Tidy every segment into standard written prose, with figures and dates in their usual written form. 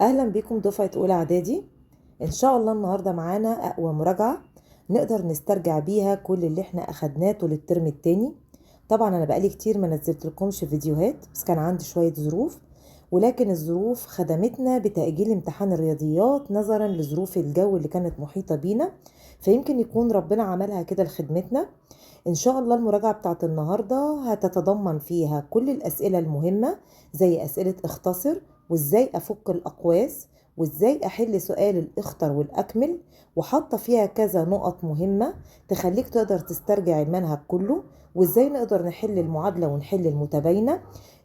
اهلا بكم دفعة اولى اعدادي. ان شاء الله النهاردة معانا اقوى مراجعة نقدر نسترجع بيها كل اللي احنا اخدناه طول الترم التاني. طبعا انا بقالي كتير ما نزلت لكمش فيديوهات، بس كان عندي شوية ظروف، ولكن الظروف خدمتنا بتأجيل امتحان الرياضيات نظرا لظروف الجو اللي كانت محيطة بينا، فيمكن يكون ربنا عملها كده لخدمتنا. ان شاء الله المراجعة بتاعت النهاردة هتتضمن فيها كل الاسئلة المهمة، زي اسئلة اختصر، وازاي افك الاقواس، وازاي احل سؤال الاخطر والاكمل، وحاطة فيها كذا نقط مهمة تخليك تقدر تسترجع المنهج كله، وازاي نقدر نحل المعادلة ونحل المتباينة.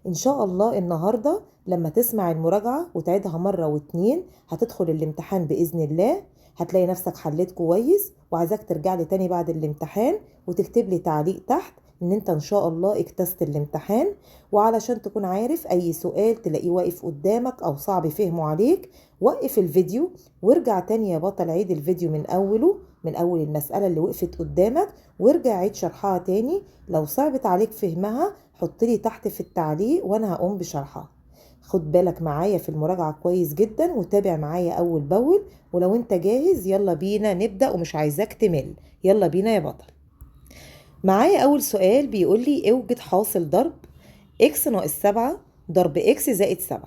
ان شاء الله النهاردة لما تسمع المراجعة وتعيدها مرة واتنين هتدخل الامتحان بإذن الله، هتلاقي نفسك حليت كويس، وعايزاك ترجع لي تاني بعد الامتحان وتكتب لي تعليق تحت ان انت ان شاء الله اجتزت الامتحان. وعلشان تكون عارف اي سؤال تلاقيه واقف قدامك او صعب فهمه عليك، وقف الفيديو وارجع تاني يا بطل، عيد الفيديو من اوله، من اول المسألة اللي وقفت قدامك، وارجع عيد شرحها تاني. لو صعبت عليك فهمها حط لي تحت في التعليق وانا هقوم بشرحها. خد بالك معايا في المراجعة كويس جدا وتابع معايا اول باول، ولو انت جاهز يلا بينا نبدأ ومش عايزاك تمل. يلا بينا يا بطل. معايا اول سؤال بيقول لي اوجد حاصل ضرب اكس ناقص 7 ضرب اكس زائد 7.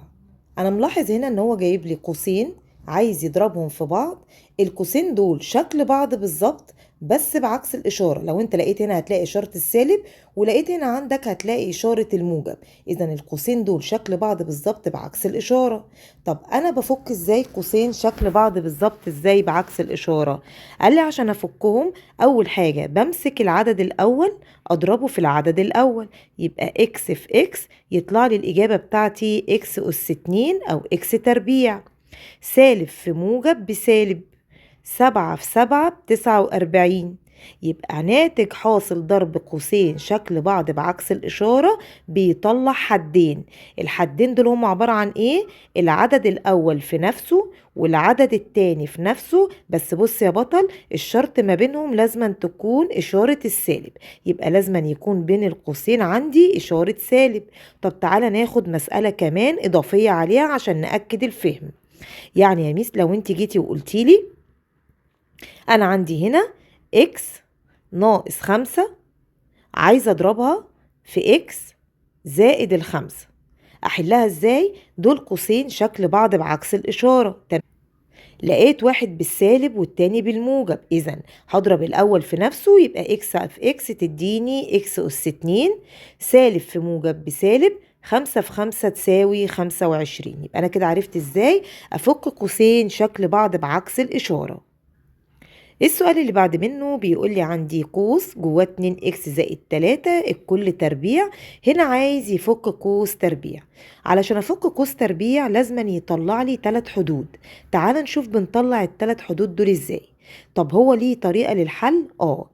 انا ملاحظ هنا ان هو جايب لي قوسين عايز يضربهم في بعض. القوسين دول شكل بعض بالظبط بس بعكس الاشاره. لو انت لقيت هنا هتلاقي اشاره السالب، ولقيت هنا عندك هتلاقي اشاره الموجب. اذا القوسين دول شكل بعض بالظبط بعكس الاشاره. طب انا بفك ازاي قوسين شكل بعض بالظبط ازاي بعكس الاشاره؟ قال لي عشان افكهم اول حاجه بمسك العدد الاول اضربه في العدد الاول، يبقى اكس في اكس يطلع لي الإجابة بتاعتي اكس أس 2 أو اكس تربيع. سالب في موجب بسالب، 7 في 7 ب49. يبقى ناتج حاصل ضرب قوسين شكل بعض بعكس الإشارة بيطلع حدين. الحدين دول هم عبارة عن إيه؟ العدد الأول في نفسه والعدد التاني في نفسه، بس بص يا بطل الشرط ما بينهم لازم تكون إشارة السالب، يبقى لازم يكون بين القوسين عندي إشارة سالب. طب تعالى ناخد مسألة كمان إضافية عليها عشان نأكد الفهم. يعني يا ميس لو انت جيتي وقلتي لي انا عندي هنا اكس ناقص 5 عايزة اضربها في اكس زائد الخمسة، احلها ازاي؟ دول قوسين شكل بعض بعكس الاشارة. لقيت واحد بالسالب والتاني بالموجب، اذا هضرب الاول في نفسه يبقى اكس في اكس تديني اكس اس 2، سالب في موجب بسالب، 5 في 5 تساوي 25. يبقى انا كده عرفت ازاي افك قوسين شكل بعض بعكس الاشارة. السؤال اللي بعد منه بيقول لي عندي قوس جواه 2 اكس زائد 3 الكل تربيع. هنا عايز يفك قوس تربيع. علشان افك قوس تربيع لازم يطلع لي 3 حدود. تعال نشوف بنطلع ال3 حدود دول ازاي. طب هو ليه طريقة للحل؟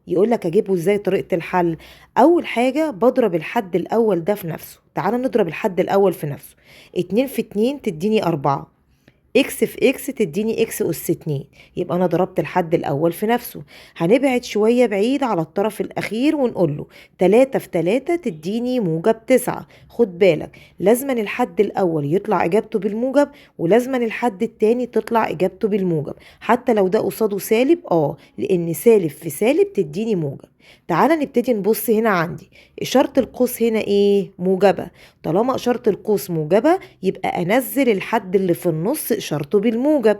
يقول لك اجيبه ازاي طريقة الحل. اول حاجة بضرب الحد الاول ده في نفسه. تعال نضرب الحد الاول في نفسه. 2 في 2 تديني 4، اكس في اكس تديني اكس اس 2. يبقى انا ضربت الحد الاول في نفسه. هنبعد شوية بعيد على الطرف الاخير ونقول له 3 في 3 تديني موجب 9. خد بالك لازما الحد الاول يطلع اجابته بالموجب، ولازما الحد التاني تطلع اجابته بالموجب، حتى لو ده قصاده سالب لان سالب في سالب تديني موجب. تعالى نبتدي نبص هنا عندي اشارة القوس هنا ايه؟ موجبة. طالما اشارة القوس موجبة يبقى انزل الحد اللي في النص اشارته بالموجب،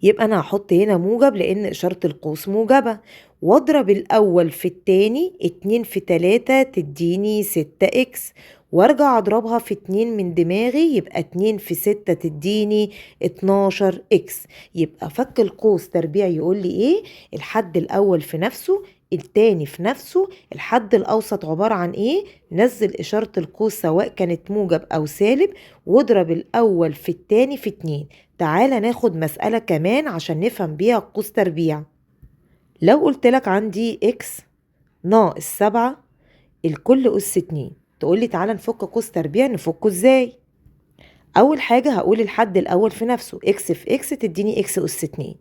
يبقى انا هحط هنا موجب لان اشارة القوس موجبة، واضرب الاول في التاني. 2 في 3 تديني 6 اكس، وارجع اضربها في 2 من دماغي يبقى 2 في 6 تديني 12 اكس. يبقى فك القوس تربيع يقول لي ايه؟ الحد الاول في نفسه، التاني في نفسه، الحد الاوسط عبارة عن ايه؟ نزل اشارة القوس سواء كانت موجب او سالب، واضرب الاول في التاني في 2. تعالى ناخد مسألة كمان عشان نفهم بيها قوس تربيع. لو قلت لك عندي اكس ناقص 7 الكل أس 2، تقولي تعالى نفك قوس تربيع. نفكه ازاي؟ أول حاجة هقول الحد الأول في نفسه، اكس في اكس تديني اكس أس 2.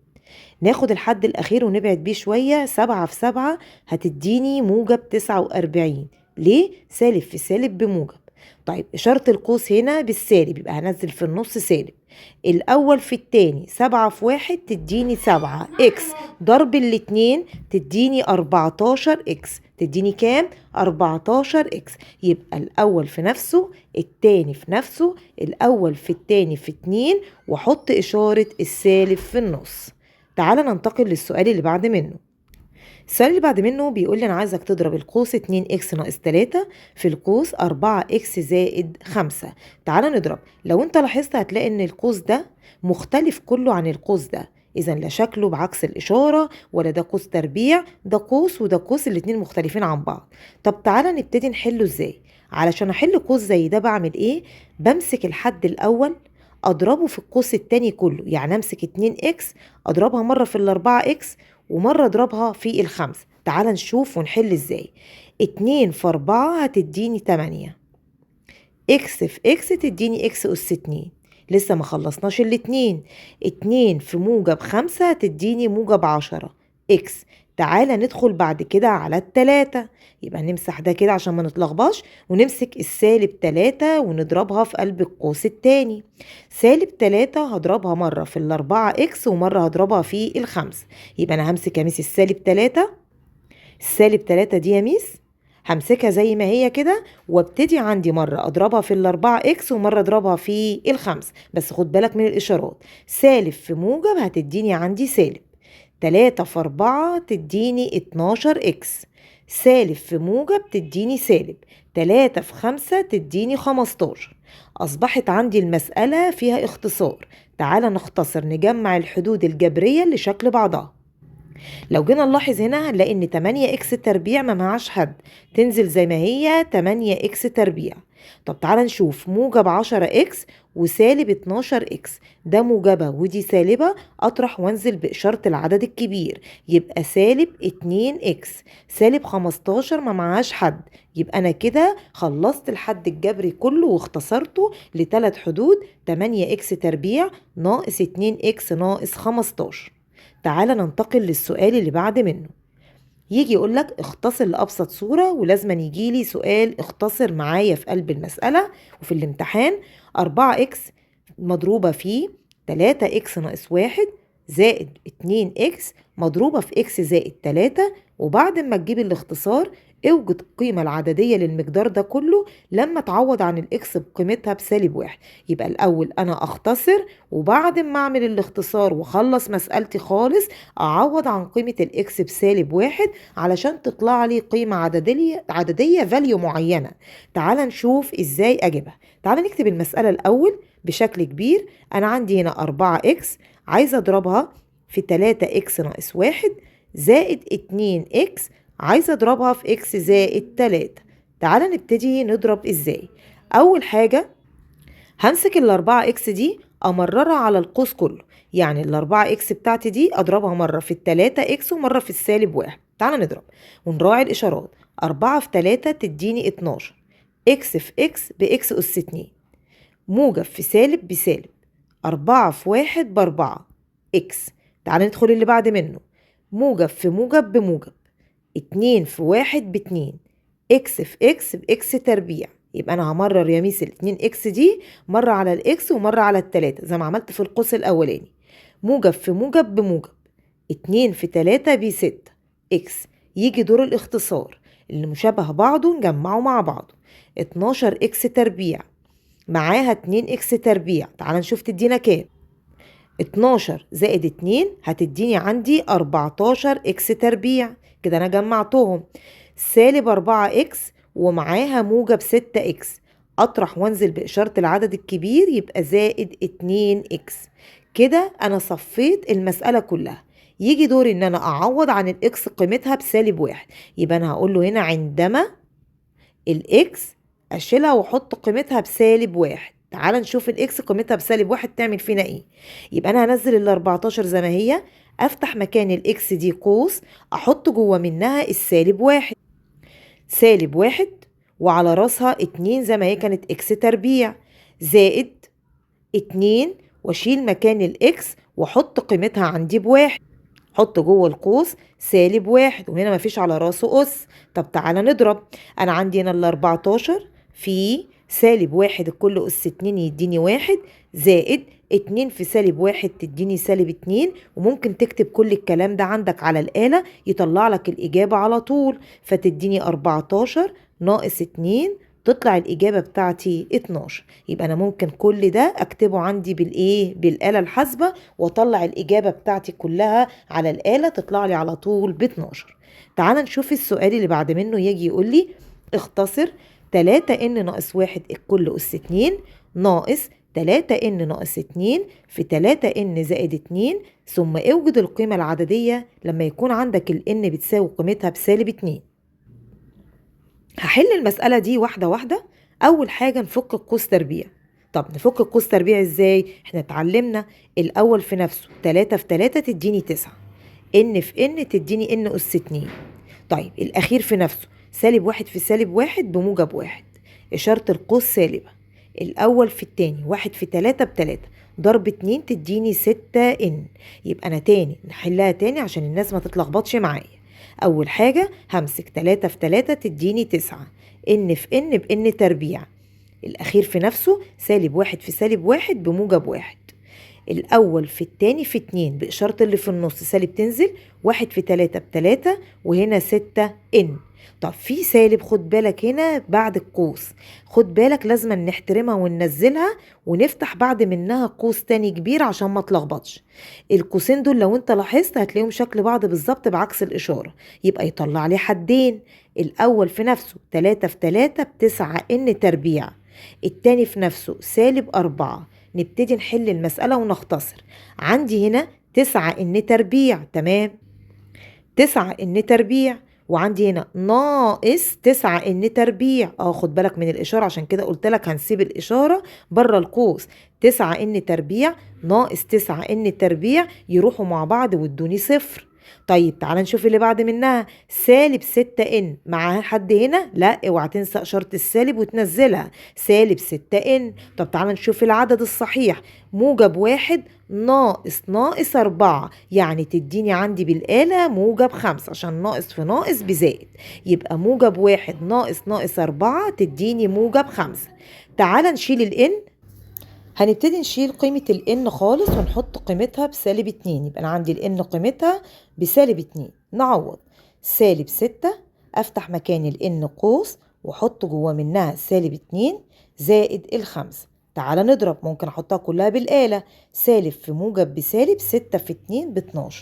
ناخد الحد الأخير ونبعد بيه شوية، 7 في 7 هتديني موجب 49. ليه؟ سالب في سالب بموجب. طيب إشارة القوس هنا بالسالب يبقى هنزل في النص سالب. الأول في التاني 7 في 1 تديني 7 إكس ضرب الاتنين تديني 14 إكس. تديني كام؟ 14 إكس. يبقى الأول في نفسه، التاني في نفسه، الأول في التاني في 2، وحط إشارة السالب في النص. تعال ننتقل للسؤال اللي بعد منه. السؤال اللي بعد منه بيقول لي أنا عايزك تضرب القوس 2x ناقص 3 في القوس 4x زائد 5. تعال نضرب. لو انت لاحظت هتلاقي ان القوس ده مختلف كله عن القوس ده، إذا لا شكله بعكس الإشارة ولا ده قوس تربيع، ده قوس وده قوس، الاتنين مختلفين عن بعض. طب تعالى نبتدي نحله ازاي. علشان أحل قوس زي ده بعمل ايه؟ بمسك الحد الأول أضربه في القوس التاني كله، يعني أمسك 2x أضربها مرة في 4x ومرة اضربها في 5. تعال نشوف ونحل ازاي. 2 في 4 هتديني 8، اكس في اكس تديني اكس أس 2. لسه ما خلصناش الاتنين. 2 في موجب 5 هتديني موجب 10 اكس. تعالى ندخل بعد كده على التلاتة، يبقى نمسح ده كده عشان ما نتلخبطش، ونمسك السالب 3 ونضربها في قلب القوس التاني. سالب 3 هضربها مرة في 4 اكس ومرة هضربها في 5. يبقى أنا همسك يا ميس السالب 3، السالب 3 دي يا ميس همسكها زي ما هي كده، وابتدي عندي مرة اضربها في 4 اكس ومرة اضربها في 5. بس خد بالك من الاشارات، سالب في موجب هتديني عندي سالب، 3 في 4 تديني 12 اكس، سالب في موجب تديني سالب، 3 في 5 تديني 15. أصبحت عندي المسألة فيها اختصار. تعال نختصر نجمع الحدود الجبرية لشكل بعضها. لو جينا نلاحظ هنا هنلاقي ان 8 اكس تربيع ما معهاش حد، تنزل زي ما هي 8 اكس تربيع. طب تعالى نشوف موجب 10 اكس وسالب 12 اكس، ده موجبة ودي سالبة، اطرح وانزل بإشارة العدد الكبير، يبقى سالب 2 اكس. سالب 15 ما معهاش حد، يبقى انا كده خلصت الحد الجبري كله واختصرته لثلاث حدود، 8 اكس تربيع ناقص 2 اكس ناقص 15. تعال ننتقل للسؤال اللي بعد منه. يجي يقولك اختصر لأبسط صورة، ولازم يجيلي سؤال اختصر معايا في قلب المسألة وفي الامتحان. 4x مضروبة في 3x ناقص 1 زائد 2x مضروبة في x زائد 3. وبعد ما تجيب الاختصار اوجد القيمة العددية للمقدار ده كله لما تعوض عن الاكس بقيمتها بسالب 1. يبقى الأول أنا أختصر، وبعد ما أعمل الاختصار وخلص مسألتي خالص أعوض عن قيمة الاكس بسالب 1 علشان تطلع لي قيمة عددية فاليو معينة. تعال نشوف ازاي أجيبها. تعال نكتب المسألة الأول بشكل كبير. أنا عندي هنا 4x عايزة أضربها في 3x ناقص 1 زائد 2x عايزة أضربها في x زائد 3. تعال نبتدي نضرب ازاي. أول حاجة همسك 4x دي أمررها على القوس كله، يعني 4x بتاعتي دي أضربها مرة في 3x ومرة في السالب 1. تعال نضرب ونراعي الإشارات. 4 في 3 تديني 12، x في x بx أس 2، موجب في سالب بسالب، 4 في 1 ب4 x. تعال ندخل اللي بعد منه. موجب في موجب بموجب، 2 في 1 ب2، x في x بx تربيع. يبقى انا همرر يا ميس الاتنين اكس دي مرة على الاكس ومرة على التلاتة زي ما عملت في القوس الاولاني. موجب في موجب بموجب، 2 في 3 ب6 اكس. يجي دور الاختصار اللي مشابه بعضه نجمعه مع بعضه. 12 اكس تربيع معاها 2 اكس تربيع، تعال نشوف تدينا كام. 12 زائد 2 هتديني عندي 14 اكس تربيع، كده انا جمعتهم. سالب 4 اكس ومعاها موجب 6 اكس، اطرح وانزل بإشارة العدد الكبير يبقى زائد 2 اكس. كده انا صفيت المسألة كلها. يجي دوري ان انا اعوض عن الاكس قيمتها بسالب 1. يبقى انا هقول له هنا عندما الاكس اشيلها واحط قيمتها بسالب 1. تعال نشوف الاكس قيمتها بسالب 1 تعمل فينا ايه. يبقى انا هنزل ال 14 زي ما هي، افتح مكان الاكس دي قوس، احط جوه منها السالب 1، سالب 1 وعلى راسها 2 زي ما هي كانت اكس تربيع زائد 2، واشيل مكان الاكس واحط قيمتها عندي ب1، حط جوه القوس سالب 1 وهنا مفيش على راسه أس. طب تعالى نضرب. أنا عندي هنا ال 14 في سالب 1 الكل أس 2 يديني 1 زائد 2 في -1 تديني -2. وممكن تكتب كل الكلام ده عندك على الآلة يطلع لك الإجابة على طول، فتديني 14 ناقص 2 تطلع الإجابة بتاعتي 12. يبقى أنا ممكن كل ده أكتبه عندي بالآلة الحاسبة وأطلع الإجابة بتاعتي كلها على الآلة تطلع لي على طول ب12. تعال نشوف السؤال اللي بعد منه. يجي يقول لي اختصر 3n ناقص 1 الكل أس 2 ناقص 3n ناقص 2 في 3n زائد 2 ثم اوجد القيمة العددية لما يكون عندك ال n بتساوي قيمتها -2. هحل المسألة دي واحدة واحدة. أول حاجة نفك القوس تربيع. طب نفك القوس تربيع ازاي؟ احنا اتعلمنا الأول في نفسه 3 في 3 تديني 9، n في n تديني n أس 2. طيب الأخير في نفسه -1 في -1 بموجب 1، إشارة القوس سالبة. الأول في التاني 1 في 3 ب3 ضرب 2 تديني 6n. يبقى أنا تاني نحلها تاني عشان الناس ما تتلخبطش معايا. أول حاجة همسك 3 في 3 تديني 9، n في n بn تربيع. الأخير في نفسه -1 في -1 بموجب 1. الأول في التاني في 2 بإشارة اللي في النص سالب تنزل، 1 في 3 ب3 وهنا 6n. طب في سالب خد بالك هنا بعد القوس، خد بالك لازم نحترمها وننزلها ونفتح بعد منها قوس تاني كبير عشان ما تلخبطش. القوسين دول لو انت لاحظت هتلاقيهم شكل بعض بالظبط بعكس الإشارة، يبقى يطلع لي حدين. الأول في نفسه 3 في 3 ب9n تربيع، التاني في نفسه -4. نبتدي نحل المسألة ونختصر. عندي هنا 9n تربيع، تمام، 9n تربيع، وعندي هنا ناقص 9n تربيع. خد بالك من الإشارة عشان كده قلت لك هنسيب الإشارة بره القوس. 9n تربيع ناقص 9n تربيع يروحوا مع بعض وادوني 0. طيب تعال نشوف اللي بعد منها -6n. معاها حد هنا؟ لا، اوعى تنسى إشارة السالب وتنزلها، -6n. طب تعال نشوف العدد الصحيح. -1 ناقص 4 يعني تديني عندي بالآلة -5 عشان ناقص في ناقص بزائد. يبقى -1 ناقص 4 تديني -5. تعال نشيل الN. هنبتدي نشيل قيمة الN خالص ونحط قيمتها ب2. يبقى أنا عندي الN قيمتها ب2. نعوض -6، أفتح مكان الN قوس وأحط جوه منها -2 زائد 5. تعال نضرب، ممكن أحطها كلها بالآلة. سالب في موجب بسالب، 6 في 2 ب12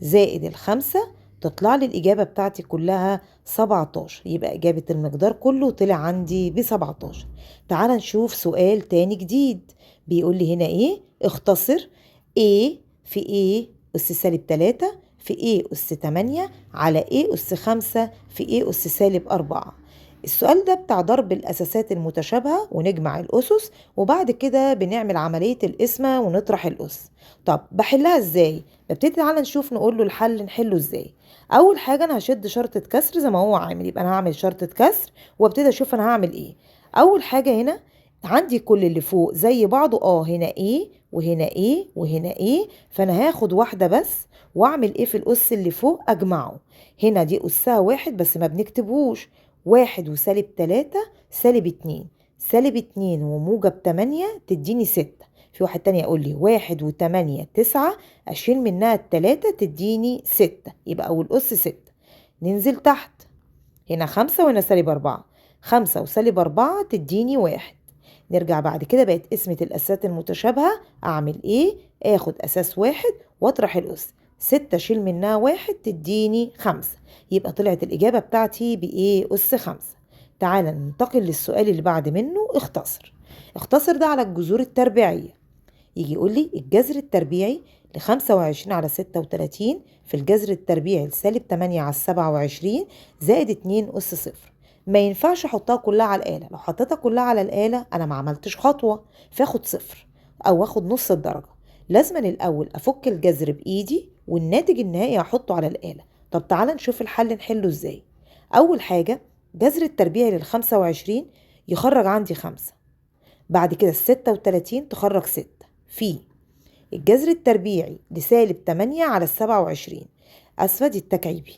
زائد 5 تطلع لي الإجابة بتاعتي كلها 17. يبقى إجابة المقدار كله طلع عندي ب17. تعال نشوف سؤال تاني جديد. بيقول لي هنا ايه؟ اختصر a في a أس -3 في a أس 8 على a أس 5 في a أس -4. السؤال ده بتاع ضرب الأساسات المتشابهة ونجمع الأسس، وبعد كده بنعمل عملية القسمة ونطرح الأس. طب بحلها ازاي؟ ببتدي تعالى نشوف نقول له الحل نحله ازاي. أول حاجة أنا هشد شرطة كسر زي ما هو عامل، يبقى أنا هعمل شرطة كسر وابتدي أشوف أنا هعمل ايه. أول حاجة هنا عندي كل اللي فوق زي بعضه، هنا ايه وهنا ايه وهنا ايه، فانا هاخد واحده بس واعمل ايه في الاس اللي فوق اجمعه. هنا دي اسها 1 بس ما بنكتبهوش، 1 وسالب 3 سالب 2، سالب 2 وموجب 8 تديني 6. في واحد تاني يقول لي 1 و8 9 اشيل منها ال3 تديني 6، يبقى اول اس 6. ننزل تحت، هنا 5 وهنا -4، 5 وسالب 4 تديني 1. نرجع بعد كده بقت قسمة الأساسات المتشابهة. أعمل إيه؟ آخد أساس 1 وأطرح الأس، 6 أشيل منها 1 تديني 5. يبقى طلعت الإجابة بتاعتي بإيه؟ أس 5. تعال ننتقل للسؤال اللي بعد منه. اختصر ده على الجذور التربيعية. يجي يقول لي الجذر التربيعي ل25 على 36 في الجذر التربيعي ل8 على 27 زائد 2 أس 0. ما ينفعش احطها كلها على الآلة. لو حطيتها كلها على الآلة انا ما عملتش خطوة فاخد 0 او اخد نص الدرجة. لازم الاول افك الجذر بايدي والناتج النهائي احطه على الآلة. طب تعال نشوف الحل نحله ازاي. اول حاجة جذر التربيعي ل25 يخرج عندي 5، بعد كده 36 تخرج 6 في الجذر التربيعي ل8 على 27 دي التكعيبي.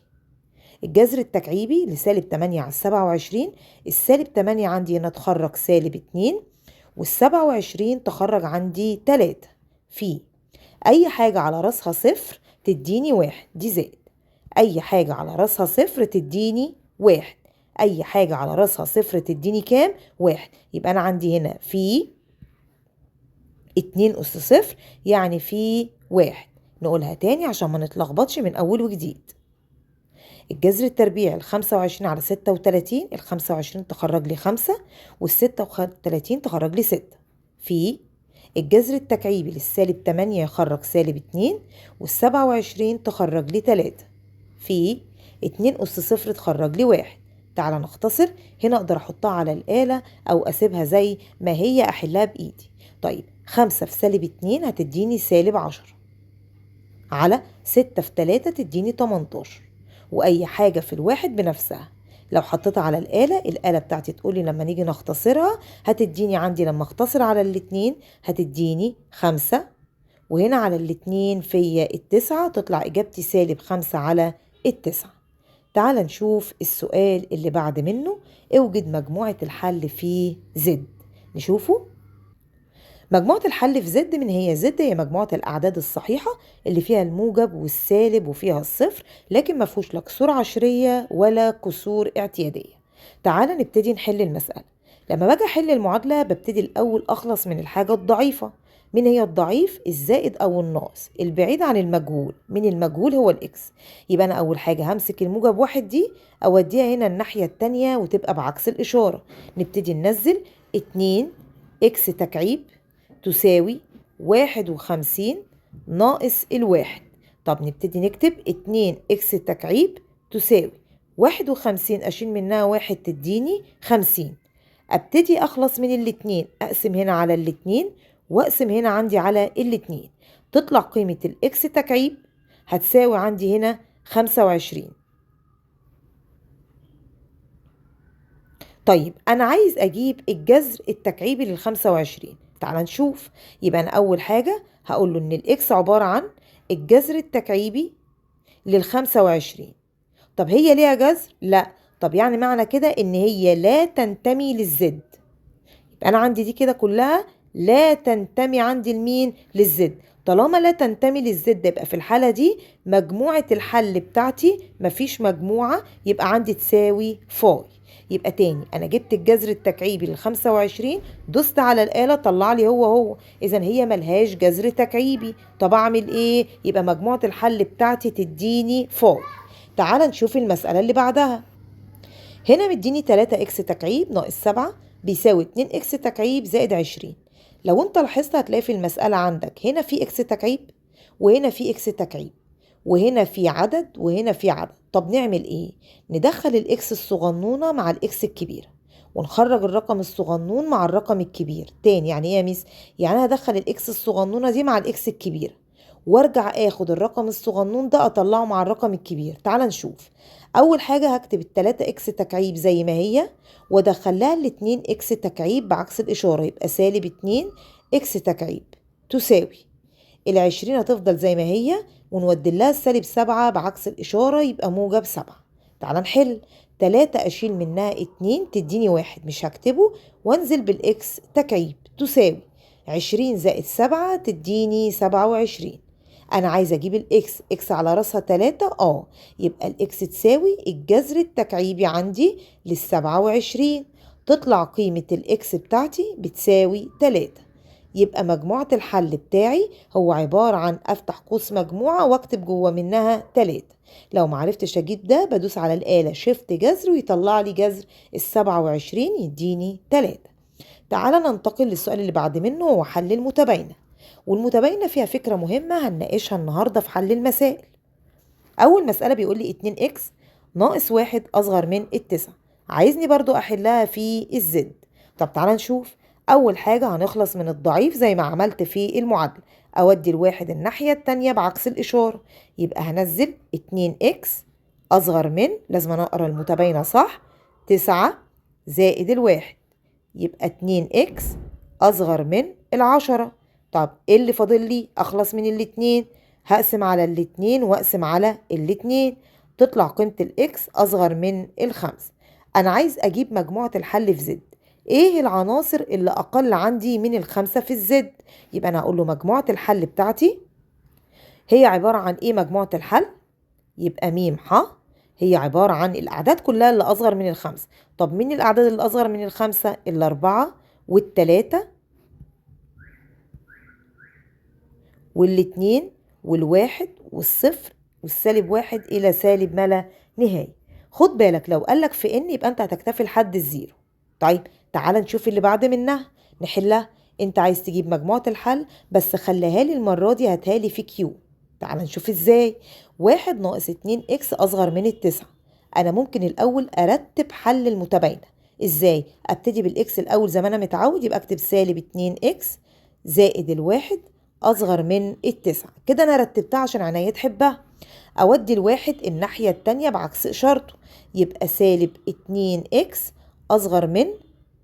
الجذر التكعيبي ل8 على 27، -8 عندي هنا تخرج -2 وال27 تخرج عندي 3. في أي حاجة على راسها صفر تديني واحد، دي زائد. أي حاجة على راسها صفر تديني واحد. أي حاجة على راسها صفر تديني كام؟ واحد. يبقى أنا عندي هنا في 2 أس صفر، يعني في واحد. نقولها تاني عشان ما نتلخبطش من أول وجديد. الجذر التربيعي 25 على 36، 25 تخرج لي 5 وال36 تخرج لي 6. في الجذر التكعيبي للسالب 8 يخرج سالب 2 وال27 تخرج لي 3. في 2 أس صفر تخرج لي 1. تعالى نختصر. هنا أقدر أحطها على الآلة أو أسيبها زي ما هي أحلها بإيدي. طيب 5 في سالب 2 هتديني سالب 10 على 6 في 3 تديني 18. وأي حاجة في الواحد بنفسها. لو حطيتها على الآلة بتاعتي تقولي لما نيجي نختصرها هتديني عندي لما اختصر على الاتنين هتديني 5. وهنا على الاتنين فيا 9 تطلع إجابتي سالب 5 على 9. تعال نشوف السؤال اللي بعد منه. اوجد مجموعة الحل في زد. نشوفه. مجموعة الحل في زد من هي زد؟ هي مجموعة الأعداد الصحيحة اللي فيها الموجب والسالب وفيها الصفر، لكن ما فيهوش لا كسور عشرية ولا كسور اعتيادية. تعال نبتدي نحل المسألة. لما باجي أحل المعادلة ببتدي الأول أخلص من الحاجة الضعيفة. من هي الضعيف؟ الزائد أو الناقص البعيد عن المجهول. من المجهول هو الإكس. يبقى أنا أول حاجة همسك الموجب واحد دي أوديها هنا الناحية التانية وتبقى بعكس الإشارة. نبتدي ننزل 2 إكس تكعيب تساوي 51 ناقص الواحد. طب نبتدي نكتب 2 إكس تكعيب تساوي 51 أشيل منها واحد تديني 50. أبتدي أخلص من الاتنين، أقسم هنا على الاتنين وأقسم هنا عندي على الاتنين. تطلع قيمة الإكس تكعيب هتساوي عندي هنا 25. طيب أنا عايز أجيب الجذر التكعيبي لل25. تعال نشوف. يبقى أنا أول حاجة هقول له إن الإكس عبارة عن الجذر التكعيبي لل25. طب هي ليها جذر؟ لا. طب يعني معنى كده إن هي لا تنتمي للزد. يبقى أنا عندي دي كده كلها لا تنتمي عندي لمين؟ للزد. طالما لا تنتمي للزد يبقى في الحالة دي مجموعة الحل بتاعتي مفيش مجموعة، يبقى عندي تساوي فاي. يبقى تاني أنا جبت الجذر التكعيبي لل25 دوست على الآلة طلع لي هو. إذا هي ملهاش جذر تكعيبي. طب أعمل إيه؟ يبقى مجموعة الحل بتاعتي تديني فاي. تعال نشوف المسألة اللي بعدها. هنا مديني 3 إكس تكعيب ناقص 7 بيساوي 2 إكس تكعيب زائد 20. لو انت لاحظت هتلاقي في المسألة عندك هنا في إكس تكعيب وهنا في إكس تكعيب وهنا في عدد وهنا في عدد. طب نعمل إيه؟ ندخل الإكس الصغنونة مع الإكس الكبيرة ونخرج الرقم الصغنون مع الرقم الكبير. تاني يعني ايه يا ميس؟ يعني انا هدخل الإكس الصغنونة دي مع الإكس الكبيرة وارجع اخد الرقم الصغنون ده اطلعه مع الرقم الكبير. تعال نشوف. اول حاجة هكتب ال3 إكس تكعيب زي ما هي وادخلها ال2 إكس تكعيب بعكس الإشارة، يبقى سالب 2 إكس تكعيب تساوي ال20 هتفضل زي ما هي ونودلها السالب 7 بعكس الإشارة يبقى موجب 7. تعال نحل. 3 أشيل منها 2 تديني 1 مش هكتبه وانزل بالإكس تكعيب تساوي 20 زائد 7 تديني 27. أنا عايزة أجيب الإكس. إكس على راسها 3 يبقى الإكس تساوي الجذر التكعيبي عندي لل27. تطلع قيمة الإكس بتاعتي بتساوي 3. يبقى مجموعة الحل بتاعي هو عبارة عن أفتح قوس مجموعة واكتب جوه منها 3. لو معرفتش أجيب ده بدوس على الآلة شيفت جذر ويطلع لي جذر ال27 يديني 3. تعالى ننتقل للسؤال اللي بعد منه وهو حل المتباينة. والمتباينة فيها فكرة مهمة هنناقشها النهاردة في حل المسائل. أول مسألة بيقول لي 2 إكس ناقص 1 أصغر من 9. عايزني برضو أحلها في الزد. طب تعالى نشوف. أول حاجة هنخلص من الضعيف زي ما عملت في المعادلة، أودي الواحد الناحية التانية بعكس الإشارة. يبقى هنزل 2 إكس أصغر من، لازم أقرأ المتباينة صح، 9 زائد الواحد يبقى 2 إكس أصغر من 10. طب إيه اللي فاضل لي؟ أخلص من الاتنين. هقسم على الاتنين واقسم على الاتنين. تطلع قيمة الإكس أصغر من 5. أنا عايز أجيب مجموعة الحل في زد. ايه العناصر اللي اقل عندي من الخمسة في الزد؟ يبقى انا هقول له مجموعة الحل بتاعتي هي عبارة عن ايه؟ مجموعة الحل يبقى م ح هي عبارة عن الأعداد كلها اللي أصغر من الخمسة. طب مين الأعداد اللي أصغر من الخمسة؟ الأربعة والتلاتة والاتنين والواحد والصفر والسالب واحد إلى سالب ما لا نهاية. خد بالك لو قالك في إن يبقى أنت هتكتفي لحد الزيرو. طيب تعال نشوف اللي بعد منها نحلها. أنت عايز تجيب مجموعة الحل بس خليها لي المرة دي هاتها لي في كيو. تعال نشوف ازاي. 1 - 2 اكس أصغر من التسعة. أنا ممكن الأول أرتب حل المتباينة. ازاي؟ أبتدي بالإكس الأول زي ما أنا متعود، يبقى أكتب -2 اكس زائد الواحد أصغر من التسعة. كده أنا رتبتها عشان عينيا تحبها. أودي الواحد الناحية التانية بعكس إشارته، يبقى -2 اكس أصغر من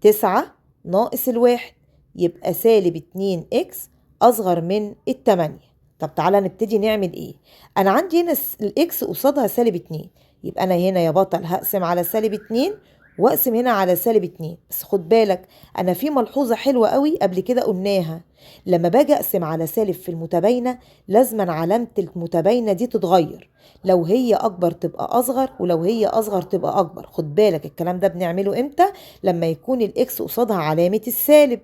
9 ناقص الواحد، يبقى -2 اكس أصغر من التمانية. طب تعالى نبتدي نعمل ايه. انا عندي هنا الاكس قصادها -2، يبقى انا هنا يا بطل هقسم على -2 واقسم هنا على -2. بس خد بالك انا في ملحوظة حلوة قوي قبل كده قلناها، لما باجي اقسم على سالب في المتباينة لازما علامة المتباينة دي تتغير، لو هي اكبر تبقى اصغر ولو هي اصغر تبقى اكبر. خد بالك الكلام ده بنعمله امتى؟ لما يكون الاكس قصادها علامة السالب.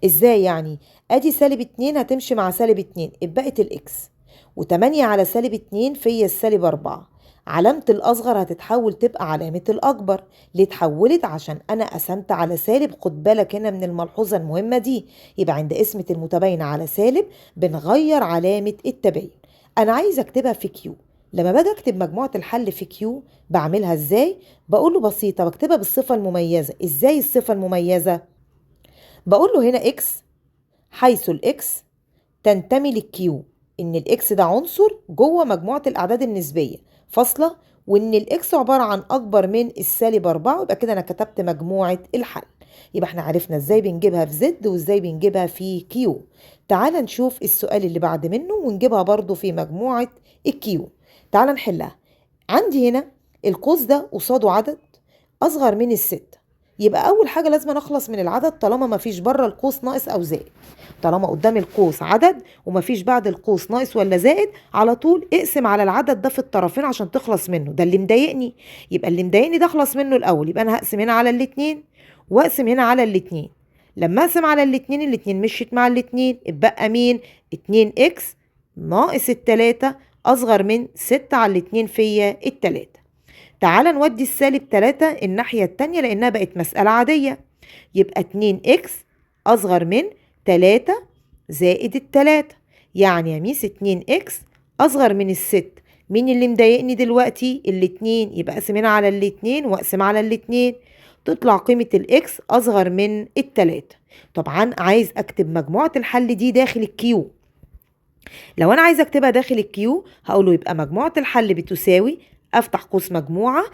ازاي يعني؟ ادي -2 هتمشي مع -2 اتبقت الاكس، و8 على -2 في السالب 4. علامة الأصغر هتتحول تبقى علامة الأكبر. ليه اتحولت؟ عشان أنا قسمت على سالب. خد بالك هنا من الملحوظة المهمة دي، يبقى عند قسمة المتباينة على سالب بنغير علامة التباين. أنا عايزة أكتبها في كيو. لما باجي أكتب مجموعة الحل في كيو بعملها إزاي؟ بقول له بسيطة، بكتبها بالصفة المميزة. إزاي الصفة المميزة؟ بقول له هنا إكس حيث الإكس تنتمي للكيو، إن الإكس ده عنصر جوه مجموعة الأعداد النسبية فاصلة، وإن الإكس عبارة عن أكبر من السالب 4. يبقى كده أنا كتبت مجموعة الحل. يبقى احنا عرفنا إزاي بنجيبها في زد وإزاي بنجيبها في كيو. تعال نشوف السؤال اللي بعد منه ونجيبها برضو في مجموعة الكيو. تعال نحلها. عندي هنا القوس ده قصاده عدد أصغر من الستة، يبقى أول حاجة لازم أخلص من العدد طالما مفيش بره القوس ناقص أو زائد. طالما قدام القوس عدد ومفيش بعد القوس ناقص ولا زائد، على طول اقسم على العدد ده في الطرفين عشان تخلص منه. ده اللي مضايقني، يبقى اللي مضايقني ده اخلص منه الأول. يبقى أنا هقسم هنا على الاتنين واقسم هنا على الاتنين. لما اقسم على الاتنين، الاتنين مشيت مع الاتنين، اتبقى مين؟ 2 اكس ناقص التلاتة أصغر من 6 على الاتنين في التلاتة. تعال نودي السالب 3 الناحية التانية لأنها بقت مسألة عادية، يبقى 2 اكس أصغر من 3 زائد التلاتة. يعني يا ميس 2 اكس أصغر من الست. مين اللي مضايقني دلوقتي؟ الاتنين، يبقى أقسم هنا على الاتنين وأقسم على الاتنين، تطلع قيمة الإكس أصغر من التلاتة. طبعا عايز أكتب مجموعة الحل دي داخل الكيو. لو أنا عايزة أكتبها داخل الكيو هقوله يبقى مجموعة الحل بتساوي، أفتح قوس مجموعة،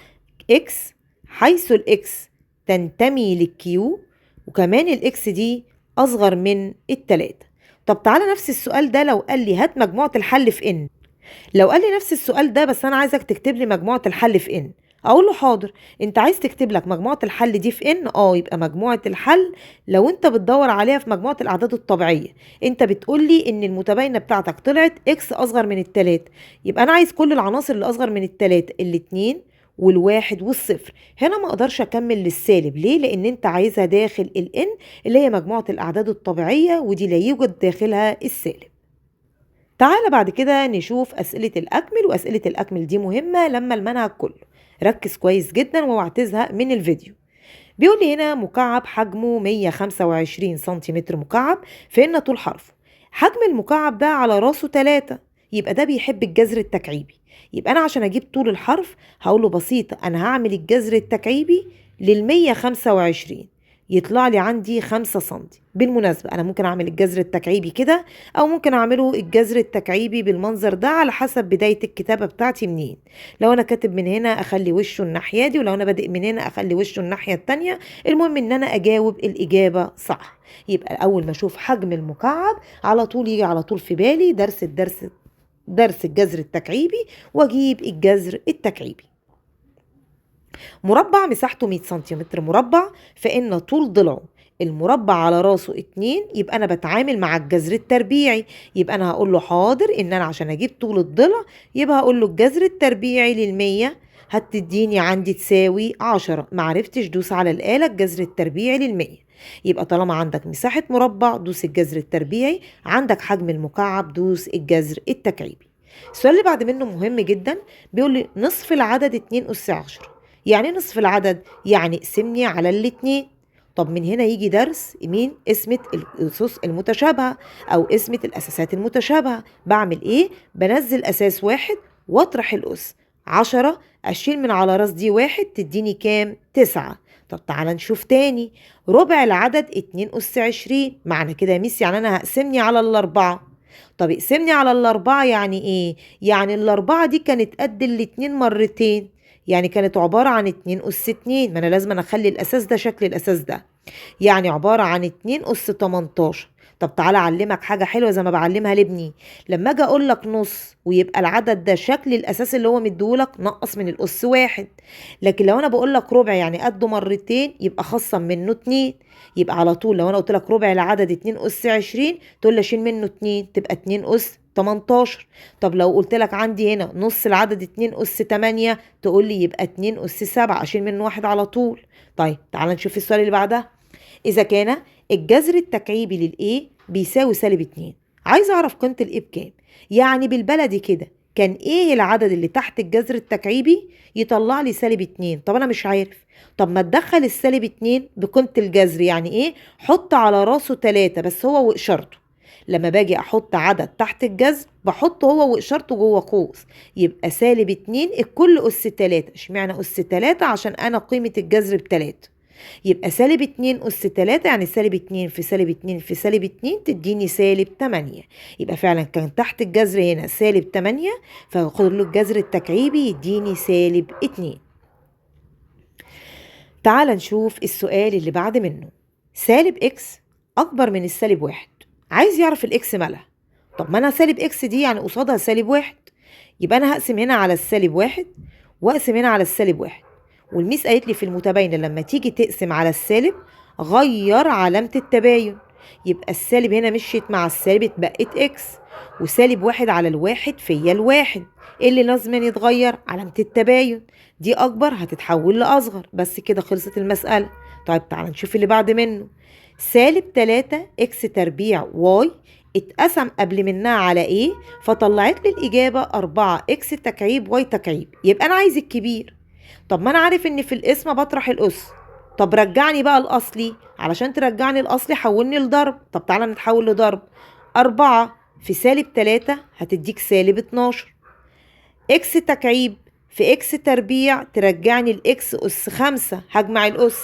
إكس حيث الإكس تنتمي للكيو، وكمان الإكس دي أصغر من التلاتة. طب تعالى نفس السؤال ده لو قال لي هات مجموعة الحل في إن. لو قال لي نفس السؤال ده بس انا عايزك تكتب لي مجموعة الحل في ان، اقول له حاضر. انت عايز تكتب لك مجموعة الحل دي في ان؟ يبقى مجموعة الحل لو انت بتدور عليها في مجموعة الاعداد الطبيعية، انت بتقول لي ان المتباينة بتاعتك طلعت اكس اصغر من التلاتة، يبقى انا عايز كل العناصر اللي اصغر من التلاتة، الاتنين والواحد والصفر. هنا ما اقدرش اكمل للسالب. ليه؟ لان انت عايزها داخل الان اللي هي مجموعة الاعداد الطبيعية، ودي لا يوجد داخلها السالب. تعالى بعد كده نشوف أسئلة الأكمل، وأسئلة الأكمل دي مهمة لما المنهج كله. ركز كويس جدا واوعى تزهق من الفيديو. بيقول لي هنا مكعب حجمه 125 سنتيمتر مكعب، فإن طول حرفه. حجم المكعب ده على راسه 3، يبقى ده بيحب الجذر التكعيبي. يبقى أنا عشان أجيب طول الحرف هقوله بسيطة، أنا هعمل الجذر التكعيبي لل125 يطلع لي عندي 5 سنتي. بالمناسبة أنا ممكن أعمل الجذر التكعيبي كده، أو ممكن أعمله الجذر التكعيبي بالمنظر ده على حسب بداية الكتابة بتاعتي منين. لو أنا كاتب من هنا أخلي وشه الناحية دي، ولو أنا بادئ من هنا أخلي وشه الناحية التانية. المهم إن أنا أجاوب الإجابة صح. يبقى أول ما أشوف حجم المكعب على طول يجي على طول في بالي درس الجذر التكعيبي، وأجيب الجذر التكعيبي. مربع مساحته 100 سنتيمتر مربع، فإن طول ضلعه المربع على راسه 2، يبقى أنا بتعامل مع الجذر التربيعي. يبقى أنا هقول له حاضر إن أنا عشان أجيب طول الضلع يبقى هقول له الجذر التربيعي لل100 هتديني عندي تساوي 10. معرفتش دوس على الآلة الجذر التربيعي لل100. يبقى طالما عندك مساحة مربع دوس الجذر التربيعي، عندك حجم المكعب دوس الجذر التكعيبي. السؤال اللي بعد منه مهم جدا، بيقول لي نصف العدد 2 أس 10. يعني نصف العدد يعني اقسمني على الاتنين. طب من هنا يجي درس مين؟ قسمة الأسس المتشابهة أو قسمة الأساسات المتشابهة. بعمل إيه؟ بنزل أساس واحد واطرح الأس. 10 أشيل من على راس دي واحد تديني كام؟ 9. طب تعالى نشوف تاني. ربع العدد 2 أس 20. معنى كده يا ميس يعني أنا هقسمني على الأربعة. طب اقسمني على الأربعة يعني إيه؟ يعني الأربعة دي كانت قد الاتنين مرتين، يعني كانت عبارة عن 2 أس 2. ما أنا لازم أخلي الأساس ده شكل الأساس ده، يعني عبارة عن 2 أس 18. طب تعالى أعلمك حاجة حلوة زي ما بعلمها لابني. لما أجي أقول لك نص ويبقى العدد ده شكل الأساس اللي هو مديهولك، نقص من الأس واحد. لكن لو أنا بقول لك ربع يعني قده مرتين، يبقى خصم منه 2. يبقى على طول لو أنا قلت لك ربع العدد 2 أس 20 تقول لي أشيل منه 2 تبقى 2 أس 18. طب لو قلت لك عندي هنا نص العدد 2 أس 8 تقول لي يبقى 2 أس 7، أشيل منه واحد على طول. طيب تعال نشوف السؤال اللي بعدها. إذا كان الجذر التكعيبي للإيه بيساوي -2، عايز أعرف قيمة الإيه بكام. يعني بالبلدي كده كان إيه العدد اللي تحت الجذر التكعيبي يطلع لي -2. طب أنا مش عارف. طب ما تدخل -2 بقيمة الجذر، يعني إيه؟ حط على راسه 3 بس هو وإشارته. لما باجي أحط عدد تحت الجذر بحطه هو وإشارته جوه قوس، يبقى -2 الكل أس 3. اشمعنى أس 3؟ عشان أنا قيمة الجذر ب3. يبقى -2 أس 3 يعني -2 في -2 في -2 تديني -8. يبقى فعلا كان تحت الجذر هنا -8، فاخد له الجذر التكعيبي يديني -2. تعال نشوف السؤال اللي بعد منه. -إكس أكبر من -1. عايز يعرف الإكس مالها. طب ما أنا -إكس دي يعني قصادها -1، يبقى أنا هقسم هنا على -1 وأقسم هنا على -1. والميس قالت لي في المتباينة لما تيجي تقسم على السالب غير علامة التباين. يبقى السالب هنا مشيت مع السالب اتبقت إكس، -1 على الواحد فيا الواحد. إيه اللي لازم يتغير؟ علامة التباين. دي أكبر هتتحول لأصغر، بس كده خلصت المسألة. طيب تعال نشوف اللي بعد منه. -3 إكس تربيع واي اتقسم قبل منها على ايه فطلعت لي الإجابة 4 إكس تكعيب واي تكعيب. يبقى أنا عايز الكبير. طب ما أنا عارف إن في القسمة بطرح الأس. طب رجعني بقى الأصلي. علشان ترجعني الأصلي حولني لضرب. طب تعالى نتحول لضرب. 4 في -3 هتديك -12. إكس تكعيب في إكس تربيع ترجعني الإكس أس 5، هجمع الأس.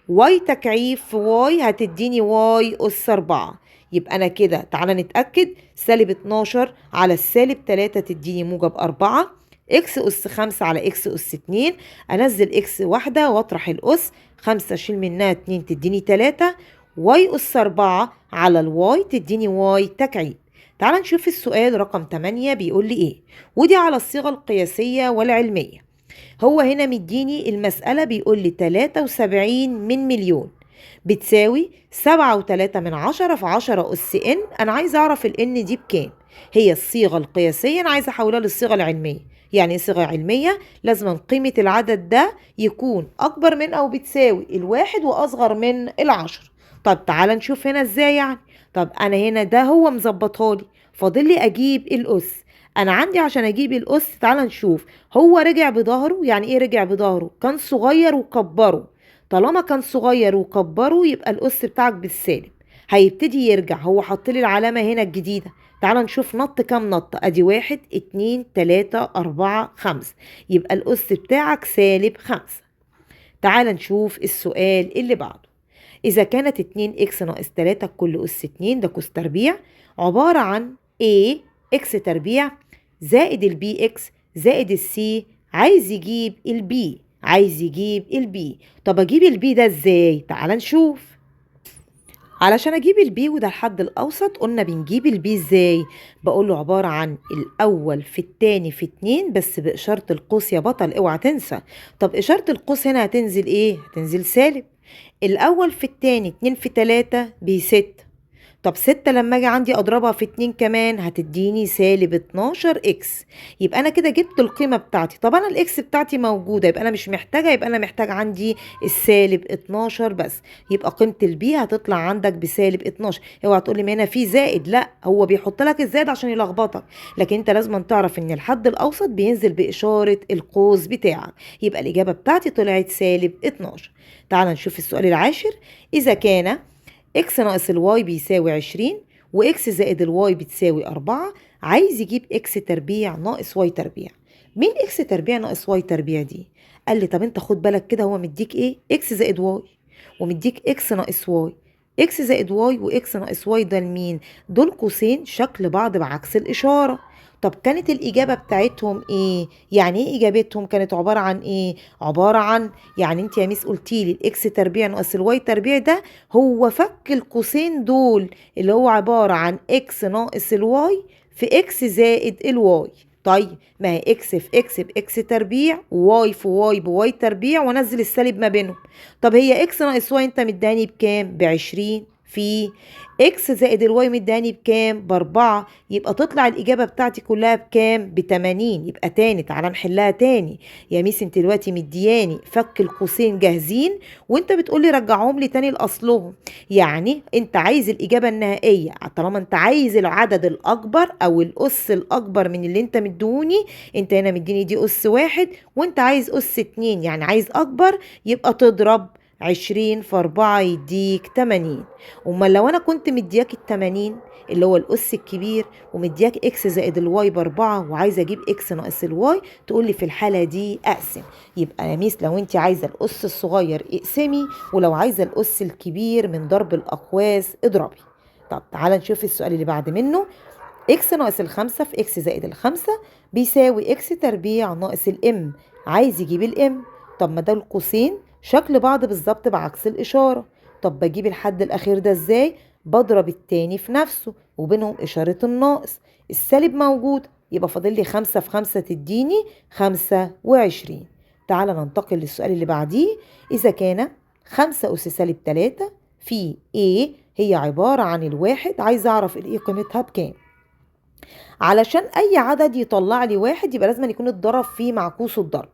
واي تكعيب في واي هتديني واي أس 4. يبقى أنا كده تعالى نتأكد. -12 على -3 تديني موجب 4. إكس أس 5 على إكس أس 2 أنزل إكس واحدة وأطرح الأس. 5 أشيل منها 2 تديني 3. واي أس 4 على الواي تديني واي تكعيب. تعال نشوف السؤال رقم 8 بيقول لي ايه، ودي على الصيغة القياسية والعلمية. هو هنا مديني المسألة بيقول لي 73 من مليون بتساوي 7.3 في 10 أس إن. أنا عايزة أعرف الإن دي بكام. هي الصيغة القياسية أنا عايزة أحولها للصيغة العلمية. يعني صيغة علمية لازم قيمة العدد ده يكون أكبر من أو بتساوي الواحد وأصغر من 10. طب تعالى نشوف هنا إزاي يعني. طب أنا هنا ده هو مظبطهالي، فاضل لي أجيب الأس. أنا عندي عشان أجيب الأس تعالى نشوف. هو رجع بظهره. يعني إيه رجع بظهره؟ كان صغير وكبره. طالما كان صغير وكبره يبقى الأس بتاعك بالسالب. هيبتدي يرجع. هو حط لي العلامة هنا الجديدة. تعال نشوف نط كام نطة. ادي 1 2 3 4 5. يبقى الأس بتاعك -5. تعال نشوف السؤال اللي بعده. إذا كانت 2 إكس ناقص 3 كل أس 2 ده قوس تربيع عبارة عن A إكس تربيع زائد البي إكس زائد السي. عايز يجيب البي. عايز يجيب البي. طب أجيب البي ده إزاي؟ تعال نشوف. علشان اجيب البي وده الحد الاوسط قلنا بنجيب البي ازاي؟ بقول له عبارة عن الاول في التاني في اتنين، بس باشارة القوس يا بطل اوعى تنسى. طب اشارة القوس هنا هتنزل ايه؟ هتنزل سالب. الاول في التاني اتنين في تلاتة بستة. طب ستة لما اجي عندي اضربها في اتنين كمان هتديني سالب 12 اكس. يبقى انا كده جبت القيمة بتاعتي. طب انا الاكس بتاعتي موجودة، يبقى انا مش محتاجة، يبقى انا محتاج عندي السالب 12 بس. يبقى قيمة البي هتطلع عندك بسالب 12. اوعى تقولي ما هنا في زائد، لا هو بيحط لك الزائد عشان يلخبطك، لكن انت لازم تعرف ان الحد الاوسط بينزل باشارة القوس بتاعك. يبقى الاجابة بتاعتي طلعت سالب 12. تعال نشوف السؤال العاشر. اذا كان اكس ناقص الواي بيساوي 20 واكس زائد الواي بتساوي 4، عايز يجيب اكس تربيع ناقص واي تربيع. مين اكس تربيع ناقص واي تربيع دي؟ قال لي طب انت خد بالك كده، هو مديك ايه؟ اكس زائد واي، ومديك اكس ناقص واي. اكس زائد واي واكس ناقص واي ده لمين؟ دول قوسين شكل بعض بعكس الاشاره. طب كانت الإجابة بتاعتهم إيه؟ يعني إيه إجابتهم كانت عبارة عن إيه؟ عبارة عن، يعني أنت يا ميس قلتيلي الإكس تربيع ناقص الواي تربيع ده هو فك القوسين دول، اللي هو عبارة عن إكس ناقص الواي في إكس زائد الواي. طيب ما هي إكس في إكس بإكس تربيع، وواي في واي بواي تربيع، وأنزل السالب ما بينهم. طب هي إكس ناقص واي أنت مداني بكام؟ ب20 في اكس زائد الواي مداني بكام؟ باربعة. يبقى تطلع الاجابة بتاعتي كلها بكام؟ ب80. يبقى تاني تعالى نحلها تاني. يا ميس انت دلوقتي مدياني فك القوسين جاهزين، وانت بتقولي رجعهم لي تاني لاصلهم. يعني انت عايز الاجابة النهائية، طالما انت عايز العدد الاكبر او الاس الاكبر من اللي انت مديهوني. انت هنا مديني دي اس واحد وانت عايز اس اتنين، يعني عايز اكبر، يبقى تضرب 20 في 4 يديك 80. امال لو انا كنت مدياك ال80 اللي هو الاس الكبير، ومدياك اكس زائد الواي باربعة، وعايزه اجيب اكس ناقص الواي، تقول لي في الحاله دي اقسم. يبقى يا ميس لو انت عايزه الاس الصغير اقسمي، ولو عايزه الاس الكبير من ضرب الاقواس اضربي. طب تعالى نشوف السؤال اللي بعد منه. اكس ناقص الخمسة في اكس زائد الخمسة بيساوي اكس تربيع ناقص الام. عايز يجيب الام. طب ما ده القوسين شكل بعض بالظبط بعكس الإشارة. طب بجيب الحد الأخير ده ازاي؟ بضرب التاني في نفسه وبينهم إشارة الناقص. السالب موجود، يبقى فاضل لي 5 في 5 تديني 25. تعالى ننتقل للسؤال اللي بعديه. إذا كان 5 أس سالب 3 في A هي عبارة عن الواحد، عايزة أعرف الإيه قيمتها بكام. علشان أي عدد يطلع لي واحد يبقى لازم يكون اتضرب فيه معكوسه الضرب.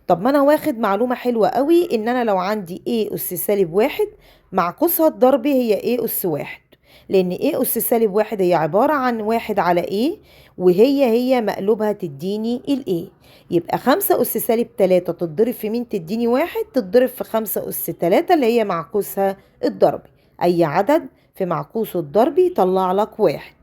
طب ما انا واخد معلومة حلوة قوي ان انا لو عندي a اس سالب واحد معكوسها الضربي هي a اس واحد، لان a اس سالب واحد هي عبارة عن واحد على a، وهي مقلوبها تديني ال a. يبقى 5 اس سالب 3 تتضرب في مين تديني واحد؟ تتضرب في 5 اس 3 اللي هي معكوسها الضربي. اي عدد في معكوسه الضربي يطلع لك واحد.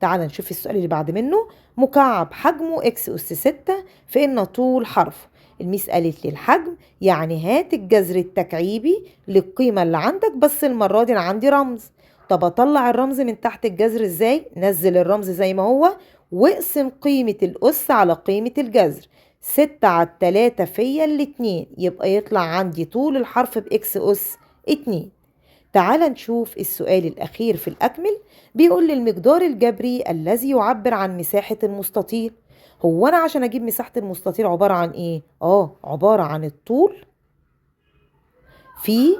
تعال نشوف السؤال اللي بعد منه. مكعب حجمه اكس اس 6 فإن طول حرفه. الميس قالت لي الحجم، يعني هات الجذر التكعيبي للقيمة اللي عندك، بس المرة دي أنا عندي رمز. طب أطلع الرمز من تحت الجذر إزاي؟ نزل الرمز زي ما هو واقسم قيمة الأس على قيمة الجذر. 6 على 3 فيا الاتنين، يبقى يطلع عندي طول الحرف بإكس أس 2. تعال نشوف السؤال الأخير في الأكمل. بيقول لي المقدار الجبري الذي يعبر عن مساحة المستطيل. هو أنا عشان أجيب مساحة المستطيل عبارة عن إيه؟ عبارة عن الطول في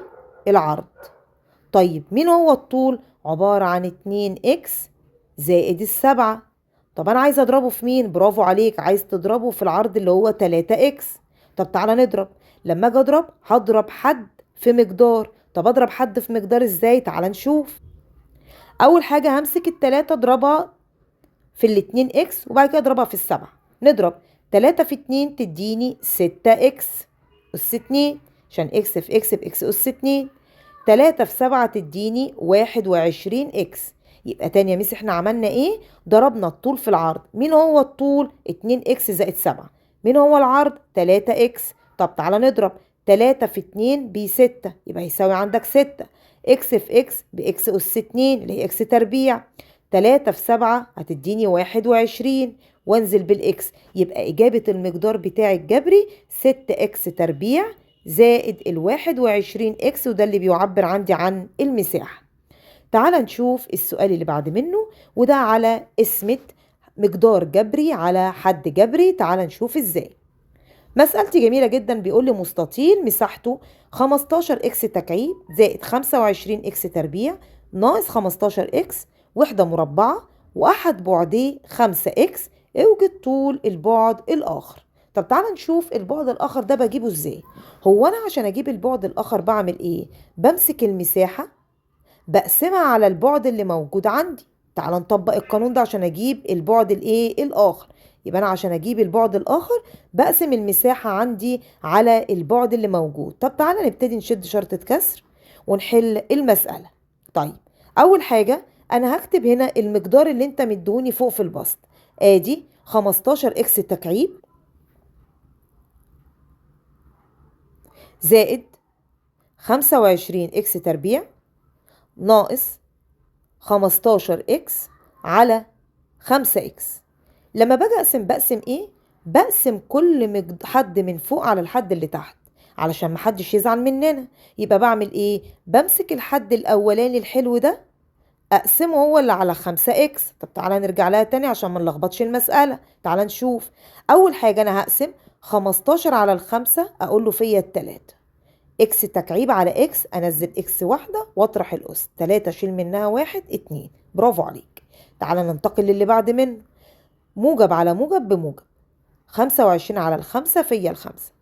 العرض. طيب مين هو الطول؟ عبارة عن 2x زائد السبعة. طب أنا عايزة أضربه في مين؟ برافو عليك، عايز تضربه في العرض اللي هو 3x. طب تعالى نضرب. لما أجي أضرب هضرب حد في مقدار. طب أضرب حد في مقدار إزاي؟ تعالى نشوف. أول حاجة همسك التلاتة أضربها في الاتنين إكس، وبعد كده أضربها في السبعة. نضرب 3 في 2 تديني 6x أس 2، عشان إكس في إكس بإكس أس 2. 3 في 7 تديني 21x. يبقى تاني يا ميس احنا عملنا ايه؟ ضربنا الطول في العرض. مين هو الطول؟ 2x زائد 7. مين هو العرض؟ 3x. طب تعالى نضرب 3 في 2 ب6، يبقى هيساوي عندك 6. اكس في اكس باكس اس 2 اللي هي اكس تربيع. 3 في 7 هتديني 21، وانزل بالاكس. يبقى اجابة المقدار بتاعي الجبري 6x تربيع زائد ال21 اكس، وده اللي بيعبر عندي عن المساحة. تعال نشوف السؤال اللي بعد منه، وده على قسمة مقدار جبري على حد جبري. تعال نشوف ازاي. مسألتي جميلة جدا، بيقول لي مستطيل مساحته 15 اكس تكعيب زائد 25 اكس تربيع ناقص 15 اكس وحدة مربعة، واحد بعديه 5 اكس، اوجد طول البعد الاخر. طب تعالى نشوف البعد الاخر ده بجيبه ازاي. هو انا عشان اجيب البعد الاخر بعمل ايه؟ بمسك المساحة بقسمها على البعد اللي موجود عندي. تعال نطبق القانون ده عشان اجيب البعد الاخر. يبقى انا عشان اجيب البعد الاخر بقسم المساحة عندي على البعد اللي موجود. طب تعالى نبتدي نشد شرطة كسر ونحل المسألة. طيب اول حاجة انا هكتب هنا المقدار اللي انت مدوني فوق في البسط. ادي 15 اكس تكعيب زائد 25 اكس تربيع ناقص 15 اكس على 5 اكس. لما باجي اقسم بقسم ايه؟ بقسم كل حد من فوق على الحد اللي تحت علشان محدش يزعل مننا. يبقى بعمل ايه؟ بمسك الحد الاولاني الحلو ده اقسمه هو اللي على 5 اكس. طب تعالى نرجع لها تاني عشان ما نلخبطش المسألة. تعالى نشوف. اول حاجة انا هقسم 15 على الخمسة، اقول له فيا التلاتة. اكس تكعيب على اكس، انزل اكس واحدة واطرح الاس، 3 اشيل منها 1، 2. برافو عليك. تعالى ننتقل للي بعد منه. موجب على موجب بموجب، 25 على الخمسة فيا الخمسة،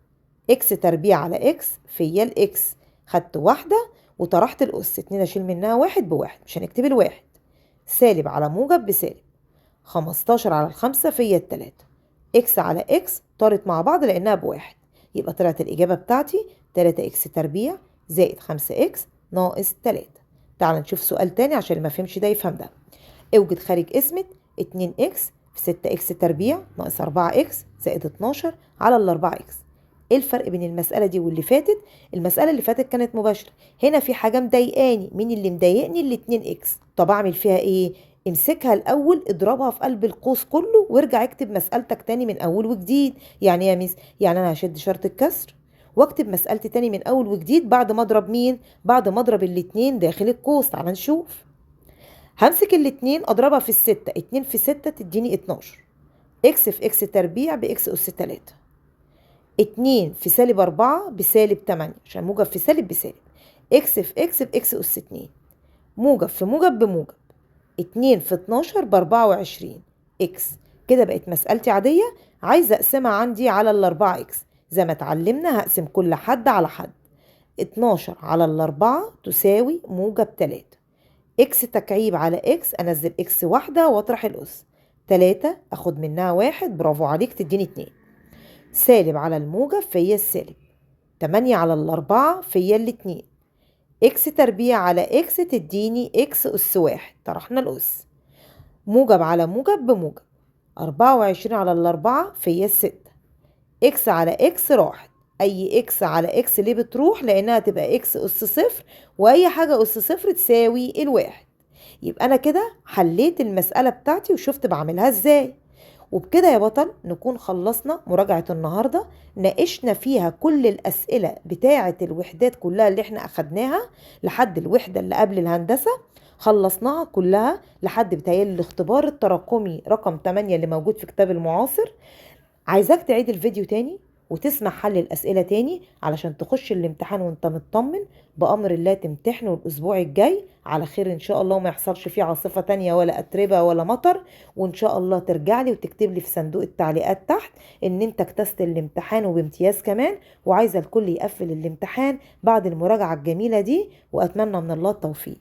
اكس تربيع على اكس فيا الاكس، خدت واحدة وطرحت الاس، 2 اشيل منها 1 بواحد، مش هنكتب الواحد. سالب على موجب بسالب، 15 على الخمسة فيا التلاتة، اكس على اكس طارت مع بعض لانها بواحد. يبقى طلعت الإجابة بتاعتي 3 اكس تربيع زائد 5 اكس ناقص 3. تعال نشوف سؤال تاني عشان اللي ما فهمش ده يفهم ده. اوجد خارج قسمة 2 اكس في 6 اكس تربيع ناقص 4 اكس زائد 12 على 4 اكس. ايه الفرق بين المسألة دي واللي فاتت؟ المسألة اللي فاتت كانت مباشرة، هنا في حاجة مضايقاني. مين اللي مضايقني؟ ال 2 اكس. طب اعمل فيها ايه؟ امسكها الاول، اضربها في قلب القوس كله وارجع اكتب مسألتك تاني من اول وجديد. يعني يا ميس، يعني انا هشد شرط الكسر واكتب مسألتي تاني من اول وجديد بعد ما اضرب مين؟ بعد ما اضرب الاتنين داخل القوس. تعال نشوف. همسك الاتنين اضربها في الستة، 2 في 6 تديني 12. اكس في اكس تربيع باكس اس 3. 2 في سالب 4 بسالب 8، عشان موجب في سالب بسالب. اكس في اكس باكس اس 2. موجب في موجب بموجب، 2 في 12 ب 24 اكس. كده بقت مسألتي عادية، عايزة اقسمها عندي على 4 اكس. زي ما اتعلمنا هقسم كل حد على حد. 12 على 4 تساوي موجب 3. اكس تكعيب على اكس، انزل اكس واحدة واطرح الاس، 3 اخد منها 1. برافو عليك، تديني 2. سالب على الموجب فيا السالب، 8 على 4 فيا الاتنين، اكس تربيع على اكس تديني اكس اس 1، طرحنا الاس. موجب على موجب بموجب، 24 على 4 فيا 6. اكس على اكس راحت، اي اكس على اكس ليه بتروح؟ لانها تبقى اكس اس 0، واي حاجة اس 0 تساوي الواحد. يبقى انا كده حليت المسألة بتاعتي وشفت بعملها ازاي. وبكده يا بطل نكون خلصنا مراجعة النهاردة، ناقشنا فيها كل الأسئلة بتاعة الوحدات كلها اللي احنا أخدناها لحد الوحدة اللي قبل الهندسة، خلصناها كلها لحد بتهيألي الاختبار التراكمي رقم 8 اللي موجود في كتاب المعاصر. عايزاك تعيد الفيديو تاني وتسمع حل الأسئلة تاني علشان تخش الامتحان وانت مطمن بأمر الله تمتحنه الأسبوع الجاي على خير إن شاء الله، وما يحصلش فيه عاصفة تانية ولا أتربة ولا مطر. وإن شاء الله ترجع لي وتكتب لي في صندوق التعليقات تحت إن انت اجتزت الامتحان وبامتياز كمان. وعايزة الكل يقفل الامتحان بعد المراجعة الجميلة دي، وأتمنى من الله التوفيق.